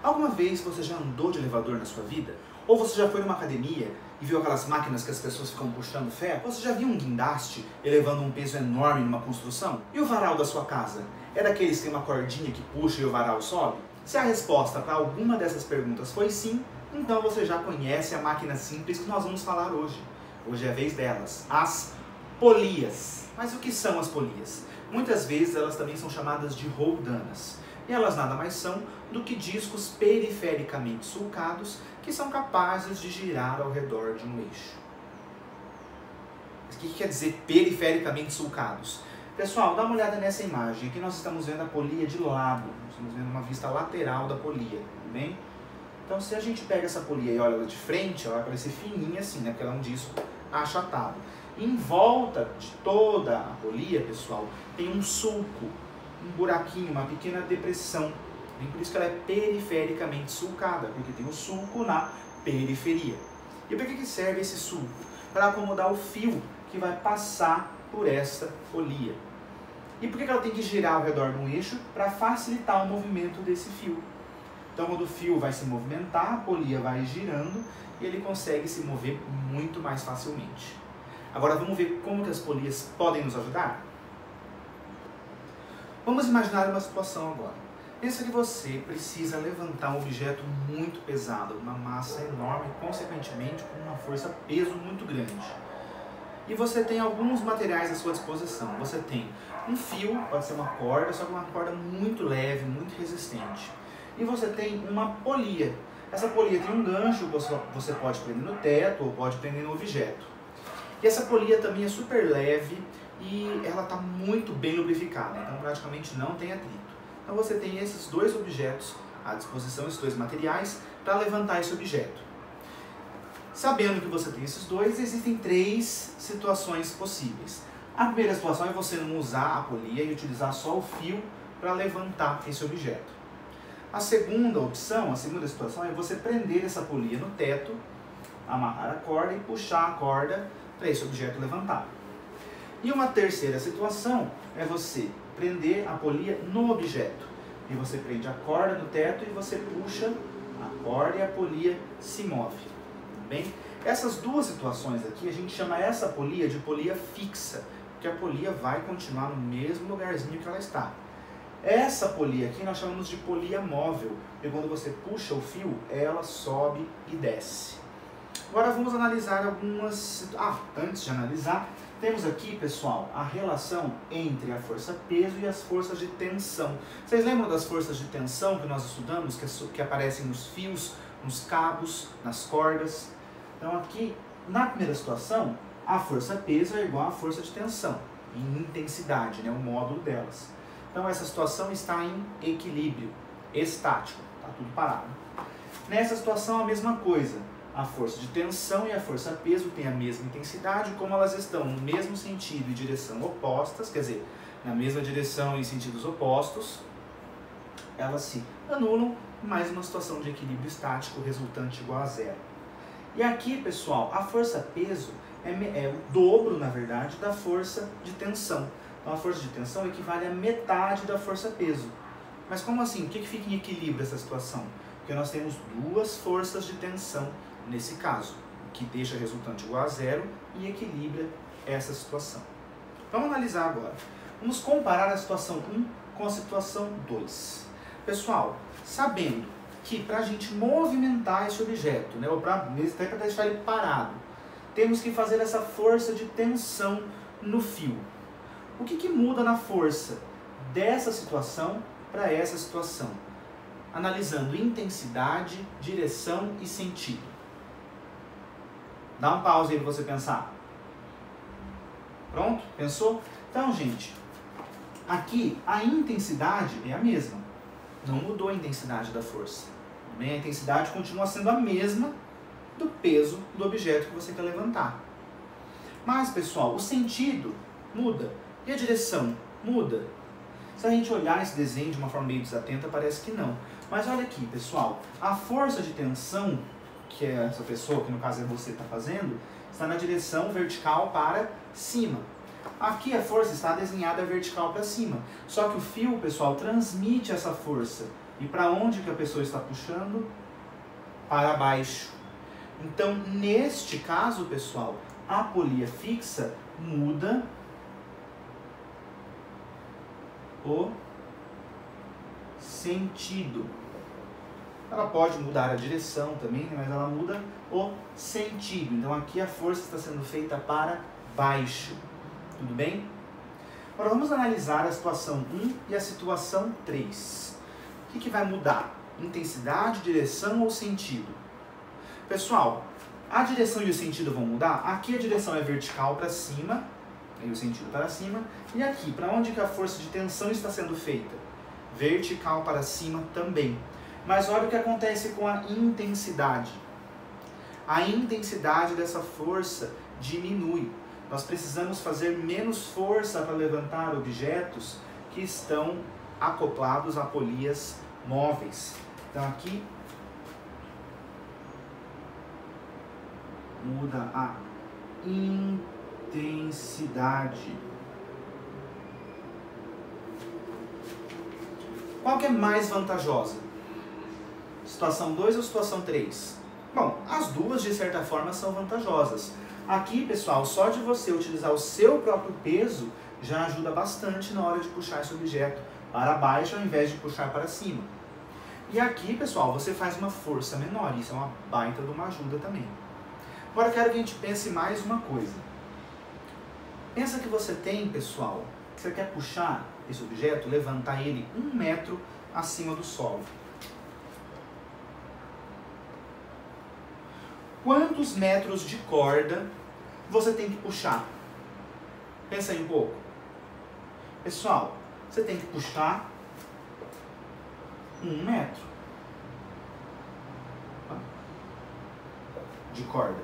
Alguma vez você já andou de elevador na sua vida? Ou você já foi numa academia e viu aquelas máquinas que as pessoas ficam puxando ferro? Você já viu um guindaste elevando um peso enorme numa construção? E o varal da sua casa? É daqueles que tem uma cordinha que puxa e o varal sobe? Se a resposta para alguma dessas perguntas foi sim, então você já conhece a máquina simples que nós vamos falar hoje. Hoje é a vez delas, as polias. Mas o que são as polias? Muitas vezes elas também são chamadas de roldanas. E elas nada mais são do que discos perifericamente sulcados que são capazes de girar ao redor de um eixo. Mas o que quer dizer perifericamente sulcados? Pessoal, dá uma olhada nessa imagem. Aqui nós estamos vendo a polia de lado. Nós estamos vendo uma vista lateral da polia, tudo bem? Então se a gente pega essa polia e olha ela de frente, ela vai parecer fininha assim, né? Porque ela é um disco achatado. Em volta de toda a polia, pessoal, tem um sulco, um buraquinho, uma pequena depressão. E por isso que ela é perifericamente sulcada, porque tem um sulco na periferia. E para que serve esse sulco? Para acomodar o fio que vai passar por esta polia. E por que ela tem que girar ao redor de um eixo? Para facilitar o movimento desse fio. Então quando o fio vai se movimentar, a polia vai girando e ele consegue se mover muito mais facilmente. Agora vamos ver como que as polias podem nos ajudar? Vamos imaginar uma situação agora. Pensa que você precisa levantar um objeto muito pesado, uma massa enorme, consequentemente com uma força-peso muito grande. E você tem alguns materiais à sua disposição. Você tem um fio, pode ser uma corda, só que uma corda muito leve, muito resistente. E você tem uma polia. Essa polia tem um gancho, você pode prender no teto ou pode prender no objeto. E essa polia também é super leve e ela está muito bem lubrificada, então praticamente não tem atrito. Então você tem esses dois objetos à disposição, esses dois materiais, para levantar esse objeto. Sabendo que você tem esses dois, existem três situações possíveis. A primeira situação é você não usar a polia e utilizar só o fio para levantar esse objeto. A segunda opção, a segunda situação, é você prender essa polia no teto, amarrar a corda e puxar a corda para esse objeto levantar. E uma terceira situação é você prender a polia no objeto. E você prende a corda no teto e você puxa a corda e a polia se move. Bem, essas duas situações aqui, a gente chama essa polia de polia fixa, porque a polia vai continuar no mesmo lugarzinho que ela está. Essa polia aqui nós chamamos de polia móvel, e quando você puxa o fio, ela sobe e desce. Agora vamos analisar algumas... antes de analisar, temos aqui, pessoal, a relação entre a força-peso e as forças de tensão. Vocês lembram das forças de tensão que nós estudamos, que aparecem nos fios, nos cabos, nas cordas? Então aqui, na primeira situação, a força-peso é igual à força de tensão, em intensidade, né, o módulo delas. Então essa situação está em equilíbrio, estático, está tudo parado. Nessa situação a mesma coisa, a força de tensão e a força-peso têm a mesma intensidade, como elas estão no mesmo sentido e direção opostas, quer dizer, na mesma direção e sentidos opostos, elas se anulam, mais uma situação de equilíbrio estático resultante igual a zero. E aqui, pessoal, a força-peso é o dobro, na verdade, da força de tensão. Então a força de tensão equivale a metade da força-peso. Mas como assim? O que fica em equilíbrio essa situação? Porque nós temos duas forças de tensão nesse caso, o que deixa a resultante igual a zero e equilibra essa situação. Vamos analisar agora. Vamos comparar a situação 1 com a situação 2. Pessoal, sabendo que para a gente movimentar esse objeto, né, ou até para deixar ele parado, temos que fazer essa força de tensão no fio. O que muda na força dessa situação para essa situação? Analisando intensidade, direção e sentido. Dá um pause aí para você pensar. Pronto? Pensou? Então, gente, aqui a intensidade é a mesma. Não mudou a intensidade da força. A intensidade continua sendo a mesma do peso do objeto que você quer levantar. Mas, pessoal, o sentido muda. E a direção muda? Se a gente olhar esse desenho de uma forma meio desatenta, parece que não. Mas olha aqui, pessoal, a força de tensão, que é essa pessoa, que no caso é você que está fazendo, está na direção vertical para cima. Aqui a força está desenhada vertical para cima. Só que o fio, pessoal, transmite essa força E para onde que a pessoa está puxando? Para baixo. Então, neste caso, pessoal, a polia fixa muda o sentido. Ela pode mudar a direção também, mas ela muda o sentido. Então, aqui a força está sendo feita para baixo. Tudo bem? Agora, vamos analisar a situação 1 e a situação 3. O que vai mudar? Intensidade, direção ou sentido? Pessoal, a direção e o sentido vão mudar. Aqui a direção é vertical para cima, e o sentido para cima. E aqui, para onde que a força de tensão está sendo feita? Vertical para cima também. Mas olha o que acontece com a intensidade. A intensidade dessa força diminui. Nós precisamos fazer menos força para levantar objetos que estão acoplados a polias móveis. Então aqui muda a intensidade. Qual que é mais vantajosa? Situação 2 ou situação 3? Bom, as duas de certa forma são vantajosas. Aqui, pessoal, só de você utilizar o seu próprio peso já ajuda bastante na hora de puxar esse objeto para baixo ao invés de puxar para cima. E aqui, pessoal, você faz uma força menor, isso é uma baita de uma ajuda também. Agora eu quero que a gente pense mais uma coisa. Pensa que você tem, pessoal, você quer puxar esse objeto, levantar ele 1 metro acima do solo. Quantos metros de corda você tem que puxar? Pensa aí um pouco. Pessoal, você tem que puxar 1 metro de corda.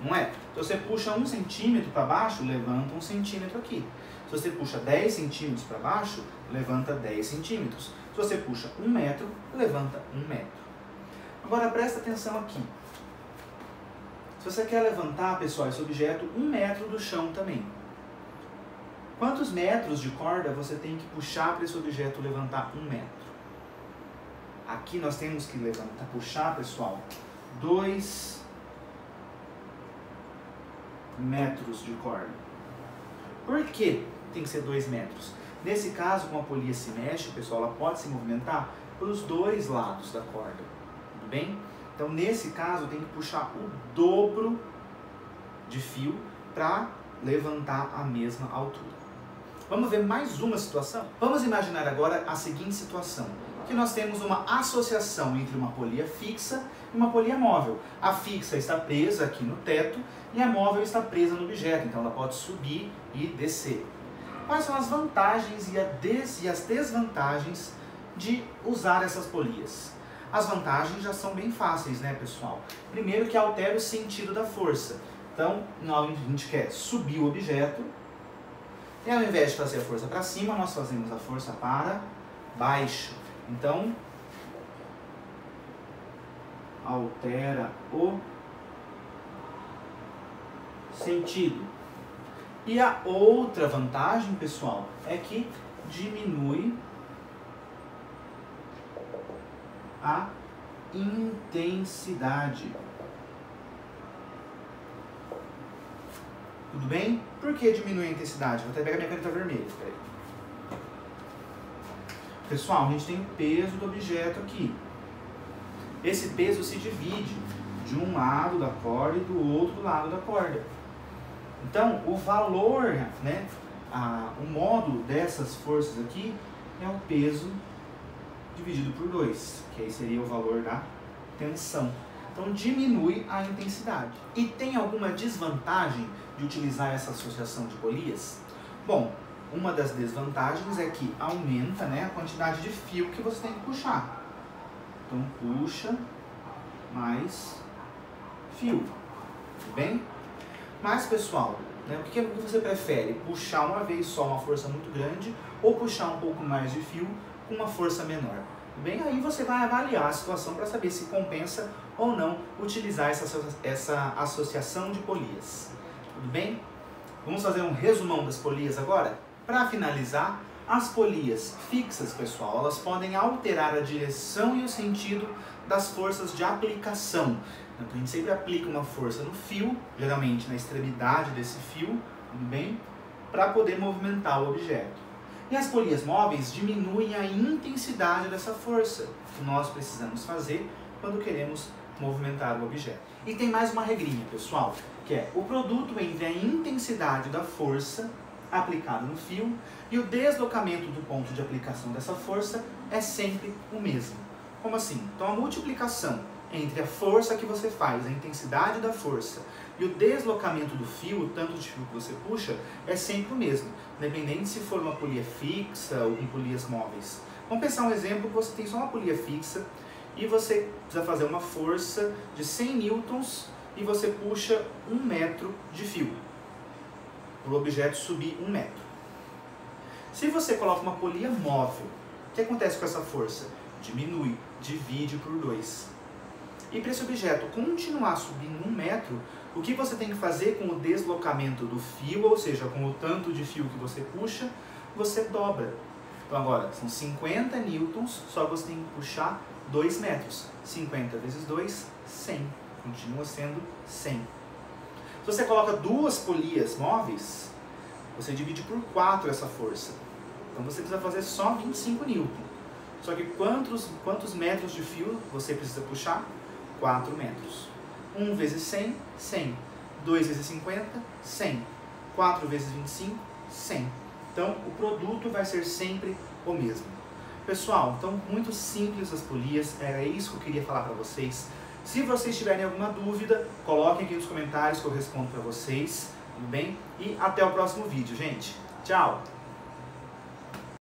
Não é? Se você puxa 1 centímetro para baixo, levanta 1 centímetro aqui. Se você puxa 10 centímetros para baixo, levanta 10 centímetros. Se você puxa 1 metro, levanta 1 metro. Agora presta atenção aqui. Se você quer levantar, pessoal, esse objeto 1 metro do chão também. Quantos metros de corda você tem que puxar para esse objeto levantar 1 metro? Aqui nós temos que levantar, puxar, pessoal, 2 metros de corda. Por que tem que ser 2 metros? Nesse caso, como a polia se mexe, pessoal, ela pode se movimentar para os 2 lados da corda. Tudo bem? Então, nesse caso, tem que puxar o dobro de fio para levantar a mesma altura. Vamos ver mais uma situação? Vamos imaginar agora a seguinte situação, que nós temos uma associação entre uma polia fixa e uma polia móvel. A fixa está presa aqui no teto e a móvel está presa no objeto, então ela pode subir e descer. Quais são as vantagens e as desvantagens de usar essas polias? As vantagens já são bem fáceis, né, pessoal? Primeiro que altera o sentido da força. Então, a gente quer subir o objeto, e ao invés de fazer a força para cima, nós fazemos a força para baixo. Então, altera o sentido. E a outra vantagem, pessoal, é que diminui a intensidade. Tudo bem? Por que diminui a intensidade? Vou até pegar minha caneta vermelha. Peraí. Pessoal, a gente tem o peso do objeto aqui. Esse peso se divide de um lado da corda e do outro lado da corda. Então, o valor, né, o módulo dessas forças aqui é o peso dividido por 2, que aí seria o valor da tensão. Então, diminui a intensidade. E tem alguma desvantagem de utilizar essa associação de polias? Bom, uma das desvantagens é que aumenta, né, a quantidade de fio que você tem que puxar. Então, puxa mais fio. Tudo bem? Mas, pessoal, né, o que você prefere? Puxar uma vez só uma força muito grande ou puxar um pouco mais de fio com uma força menor? Tudo bem? Aí você vai avaliar a situação para saber se compensa ou não utilizar essa associação de polias. Tudo bem? Vamos fazer um resumão das polias agora? Para finalizar, As polias fixas, pessoal, elas podem alterar a direção e o sentido das forças de aplicação. Então a gente sempre aplica uma força no fio, geralmente na extremidade desse fio, tudo bem? Para poder movimentar o objeto. E as polias móveis diminuem a intensidade dessa força que nós precisamos fazer quando queremos movimentar o objeto. E tem mais uma regrinha, pessoal, que é o produto entre a intensidade da força aplicada no fio e o deslocamento do ponto de aplicação dessa força é sempre o mesmo. Como assim? Então a multiplicação entre a força que você faz, a intensidade da força e o deslocamento do fio, o tanto de fio que você puxa, é sempre o mesmo, independente se for uma polia fixa ou com polias móveis. Vamos pensar um exemplo que você tem só uma polia fixa e você precisa fazer uma força de 100 newtons e você puxa 1 metro de fio, para o objeto subir 1 metro. Se você coloca uma polia móvel, o que acontece com essa força? Diminui, divide por 2. E para esse objeto continuar subindo 1 metro, o que você tem que fazer com o deslocamento do fio, ou seja, com o tanto de fio que você puxa, você dobra. Então agora, são 50 newtons, só que você tem que puxar 2 metros. 50 vezes 2, 100. Continua sendo 100. Se você coloca 2 polias móveis, você divide por 4 essa força. Então você precisa fazer só 25 newtons. Só que quantos metros de fio você precisa puxar? 4 metros. 1 vezes 100, 100. 2 vezes 50, 100. 4 vezes 25, 100. Então, o produto vai ser sempre o mesmo. Pessoal, então, muito simples as polias. Era isso que eu queria falar para vocês. Se vocês tiverem alguma dúvida, coloquem aqui nos comentários que eu respondo para vocês. Tudo bem? E até o próximo vídeo, gente. Tchau!